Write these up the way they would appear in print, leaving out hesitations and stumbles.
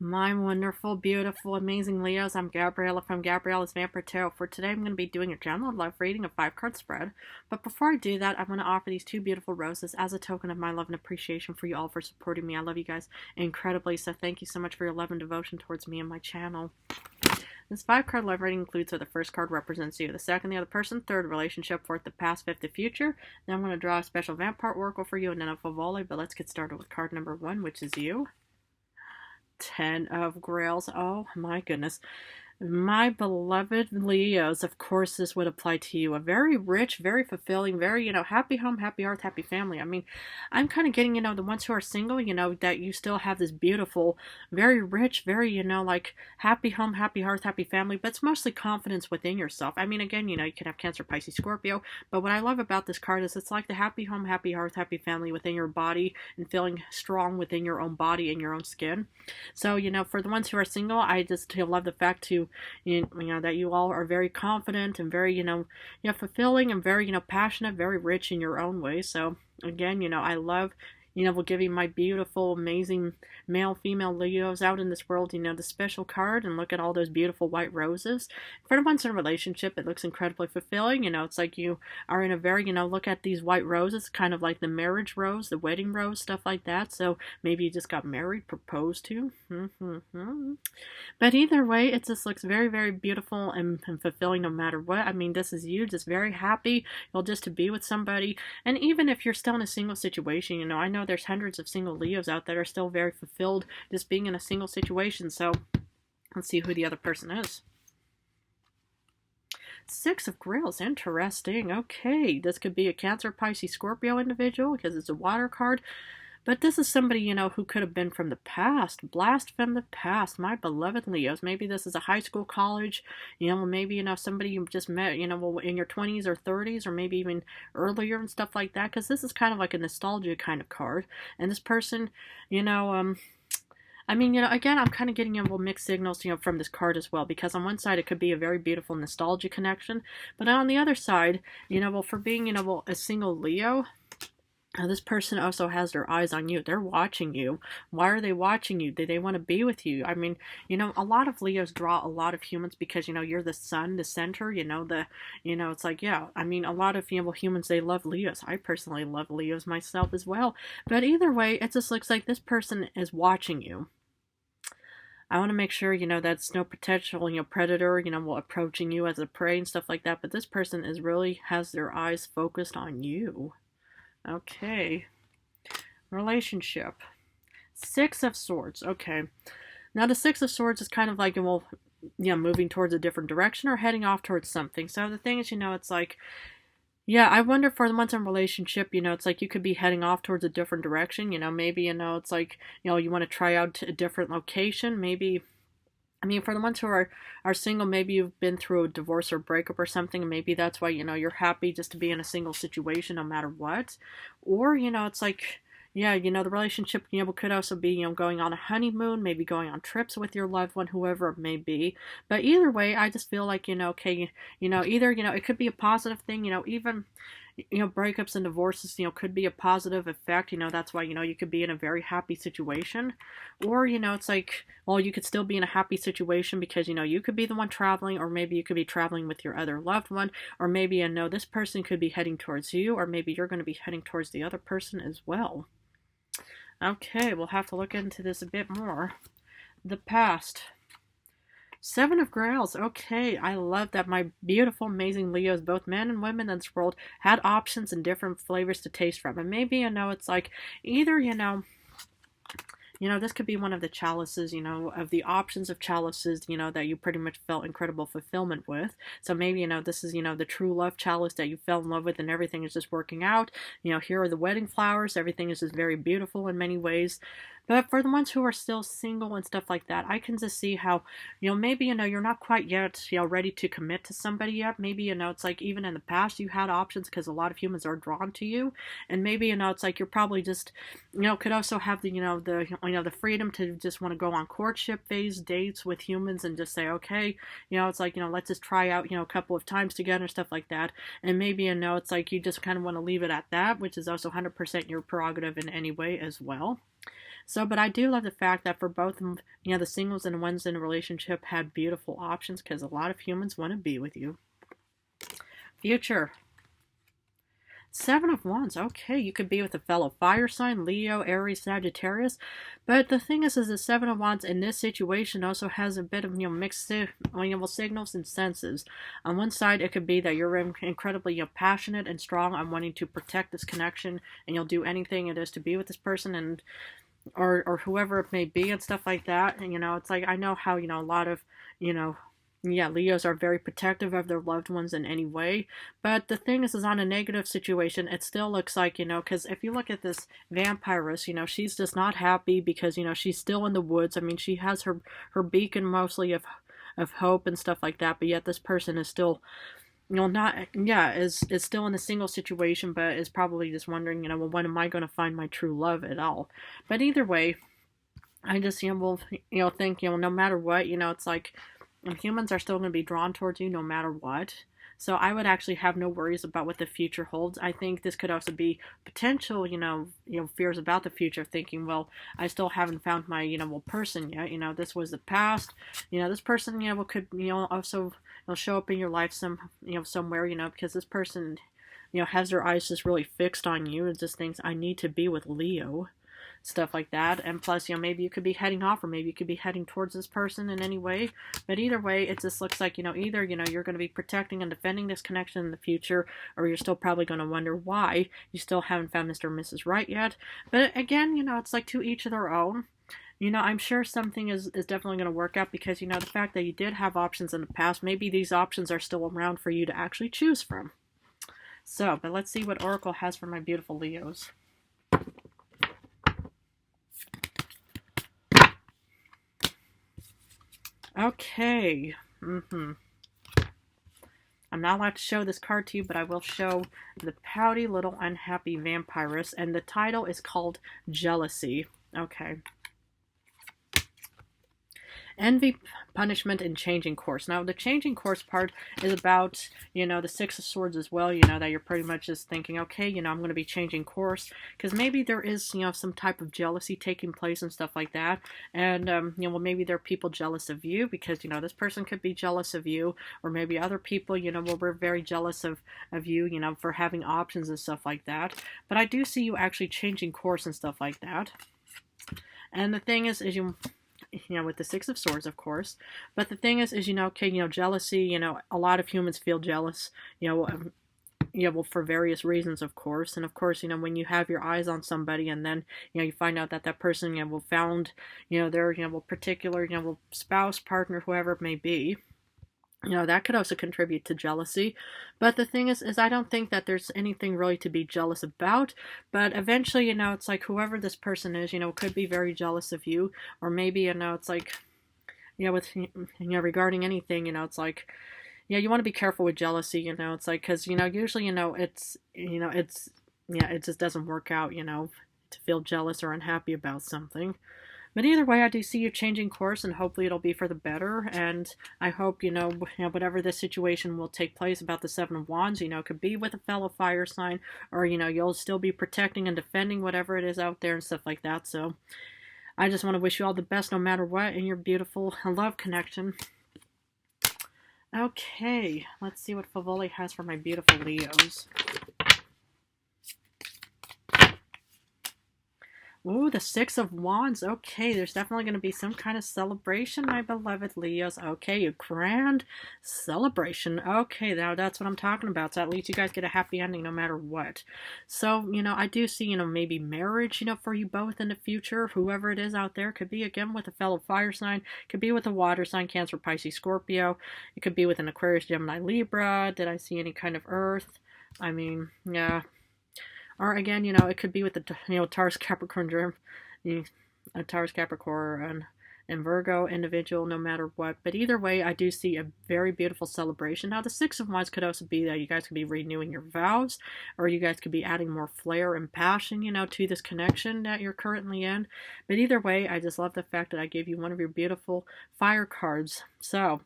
My wonderful, beautiful, amazing Leos. I'm Gabriella from Gabriella's Vampire Tarot. For today, I'm going to be doing a general love reading, a 5 card spread. But before I do that, I want to offer these two beautiful roses as a token of my love and appreciation for you all for supporting me. I love you guys incredibly, so thank you so much for your love and devotion towards me and my channel. This 5 card love reading includes where the first card represents you, the second, the other person, third, relationship, fourth, the past, fifth, the future. Then I'm going to draw a special vampire oracle for you and then a favole. But let's get started with card number 1, which is you. 10 of Grails. Oh my goodness. My beloved Leos, of course, this would apply to you. A very rich, very fulfilling, very, happy home, happy hearth, happy family. I mean, I'm kind of getting, the ones who are single, that you still have this beautiful, very rich, very, like happy home, happy hearth, happy family, but it's mostly confidence within yourself. I mean, again, you can have Cancer, Pisces, Scorpio, but what I love about this card is it's like the happy home, happy hearth, happy family within your body and feeling strong within your own body and your own skin. So, for the ones who are single, I just love the fact that you all are very confident and very, fulfilling and very, passionate, very rich in your own way. So again, I love, will give you my beautiful, amazing male, female Leos out in this world, the special card, and look at all those beautiful white roses. For the ones in a relationship, it looks incredibly fulfilling. It's like you are in a very, look at these white roses, kind of like the marriage rose, the wedding rose, stuff like that. So maybe you just got married, proposed to. But either way, it just looks very, very beautiful and fulfilling no matter what. I mean, this is you just very happy, just to be with somebody. And even if you're still in a single situation, I know there's hundreds of single Leos out that are still very fulfilled just being in a single situation. So let's see who the other person is. 6 of Grails, interesting. Okay, this could be a Cancer, Pisces, Scorpio individual because it's a water card. But this is somebody, who could have been from the past, blast from the past, my beloved Leos. Maybe this is a high school, college, maybe, somebody you just met, in your 20s or 30s, or maybe even earlier and stuff like that, because this is kind of like a nostalgia kind of card. And this person, I mean, again, I'm kind of getting little mixed signals, from this card as well, because on one side it could be a very beautiful nostalgia connection, but on the other side, for being, a single Leo, this person also has their eyes on you. They're watching you. Why are they watching you? Do they want to be with you? I mean, a lot of Leos draw a lot of humans because, you're the sun, the center, it's like, yeah, I mean, a lot of, humans, they love Leos. I personally love Leos myself as well. But either way, it just looks like this person is watching you. I want to make sure, that's no potential, predator, approaching you as a prey and stuff like that. But this person really has their eyes focused on you. Okay. Relationship. 6 of Swords. Okay. Now the 6 of Swords is kind of like, moving towards a different direction or heading off towards something. So the thing is, it's like, yeah, I wonder for the ones in relationship, it's like you could be heading off towards a different direction. Maybe, it's like, you want to try out a different location. Maybe, I mean, for the ones who are single, maybe you've been through a divorce or breakup or something, and maybe that's why, you're happy just to be in a single situation no matter what. Or, it's like, yeah, the relationship, could also be, going on a honeymoon, maybe going on trips with your loved one, whoever it may be. But either way, I just feel like, okay, either, it could be a positive thing, even, breakups and divorces, could be a positive effect. That's why, you could be in a very happy situation. Or, it's like, well, you could still be in a happy situation because, you could be the one traveling, or maybe you could be traveling with your other loved one, or maybe, this person could be heading towards you, or maybe you're going to be heading towards the other person as well. Okay, we'll have to look into this a bit more. The past. 7 of Grails. Okay, I love that my beautiful, amazing Leos, both men and women in this world, had options and different flavors to taste from. And maybe, it's like either, this could be one of the chalices, of the options of chalices, that you pretty much felt incredible fulfillment with. So maybe, this is, the true love chalice that you fell in love with and everything is just working out. Here are the wedding flowers. Everything is just very beautiful in many ways. But for the ones who are still single and stuff like that, I can just see how, maybe, you're not quite yet, ready to commit to somebody yet. Maybe, it's like even in the past you had options because a lot of humans are drawn to you. And maybe, it's like you're probably just, could also have the, the freedom to just want to go on courtship phase dates with humans and just say, okay, it's like, let's just try out, a couple of times together, stuff like that. And maybe, it's like you just kind of want to leave it at that, which is also 100% your prerogative in any way as well. So, but I do love the fact that for both, the singles and ones in a relationship had beautiful options because a lot of humans want to be with you. Future. Seven of Wands. Okay, you could be with a fellow fire sign, Leo, Aries, Sagittarius. But the thing is the Seven of Wands in this situation also has a bit of mixed signals and senses. On one side, it could be that you're incredibly passionate and strong on wanting to protect this connection, and you'll do anything it is to be with this person and or whoever it may be and stuff like that. And it's like I know how a lot of Leos are very protective of their loved ones in any way. But the thing is on a negative situation, it still looks like, because if you look at this vampiress, she's just not happy because, she's still in the woods. I mean, she has her beacon mostly of hope and stuff like that. But yet this person is still, is still in a single situation, but is probably just wondering, well, when am I going to find my true love at all? But either way, I just, think, no matter what, it's like, and humans are still going to be drawn towards you no matter what. So I would actually have no worries about what the future holds. I think this could also be potential, fears about the future, thinking, well, I still haven't found my, person yet. This was the past. This person, could, also show up in your life somewhere, because this person, has their eyes just really fixed on you and just thinks, I need to be with Leo. Stuff like that. And plus, maybe you could be heading off or maybe you could be heading towards this person in any way. But either way, it just looks like, either, you're going to be protecting and defending this connection in the future, or you're still probably going to wonder why you still haven't found Mr. or Mrs. Right yet. But again, it's like to each of their own. I'm sure something is definitely going to work out because, the fact that you did have options in the past, maybe these options are still around for you to actually choose from. So, but let's see what Oracle has for my beautiful Leos. Okay. I'm not allowed to show this card to you, but I will show the pouty little unhappy vampiress, and the title is called Jealousy. Okay. Envy, punishment, and changing course. Now, the changing course part is about, the Six of Swords as well, that you're pretty much just thinking, okay, I'm going to be changing course, because maybe there is, some type of jealousy taking place and stuff like that, and, well, maybe there are people jealous of you, because, this person could be jealous of you, or maybe other people, were very jealous of you, for having options and stuff like that, but I do see you actually changing course and stuff like that, and the thing is with the Six of Swords, of course. But the thing is okay, jealousy, a lot of humans feel jealous, well, for various reasons, of course. And of course, when you have your eyes on somebody and then, you find out that that person, will found, their, particular, spouse, partner, whoever it may be, that could also contribute to jealousy. But the thing is I don't think that there's anything really to be jealous about. But eventually, it's like whoever this person is, could be very jealous of you. Or maybe, it's like, with, regarding anything, it's like, you want to be careful with jealousy, it's like, because, usually, it just doesn't work out, to feel jealous or unhappy about something. But either way, I do see you changing course, and hopefully it'll be for the better. And I hope, whatever the situation will take place about the Seven of Wands, it could be with a fellow fire sign, or, you'll still be protecting and defending whatever it is out there and stuff like that. So I just want to wish you all the best no matter what in your beautiful love connection. Okay, let's see what Favoli has for my beautiful Leos. Ooh, the Six of Wands. Okay, there's definitely going to be some kind of celebration, my beloved Leos. Okay, a grand celebration. Okay, now that's what I'm talking about. So at least you guys get a happy ending no matter what. So, I do see, maybe marriage, for you both in the future. Whoever it is out there. Could be, again, with a fellow fire sign. Could be with a water sign, Cancer, Pisces, Scorpio. It could be with an Aquarius, Gemini, Libra. Did I see any kind of Earth? I mean, yeah. Or again, it could be with the, Taurus, Capricorn, Taurus, Capricorn, and Virgo individual, no matter what. But either way, I do see a very beautiful celebration. Now, the Six of Wands could also be that you guys could be renewing your vows, or you guys could be adding more flair and passion, to this connection that you're currently in. But either way, I just love the fact that I gave you one of your beautiful fire cards. So,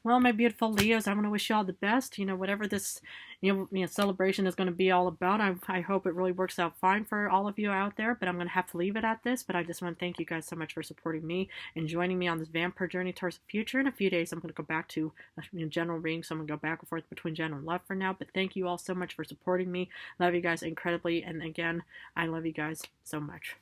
Well, my beautiful Leos, I want to wish you all the best. Whatever this, celebration is going to be all about, I hope it really works out fine for all of you out there. But I'm going to have to leave it at this. But I just want to thank you guys so much for supporting me and joining me on this vampire journey towards the future. In a few days, I'm going to go back to general reading, so I'm going to go back and forth between general and love for now. But thank you all so much for supporting me. Love you guys incredibly, and again, I love you guys so much.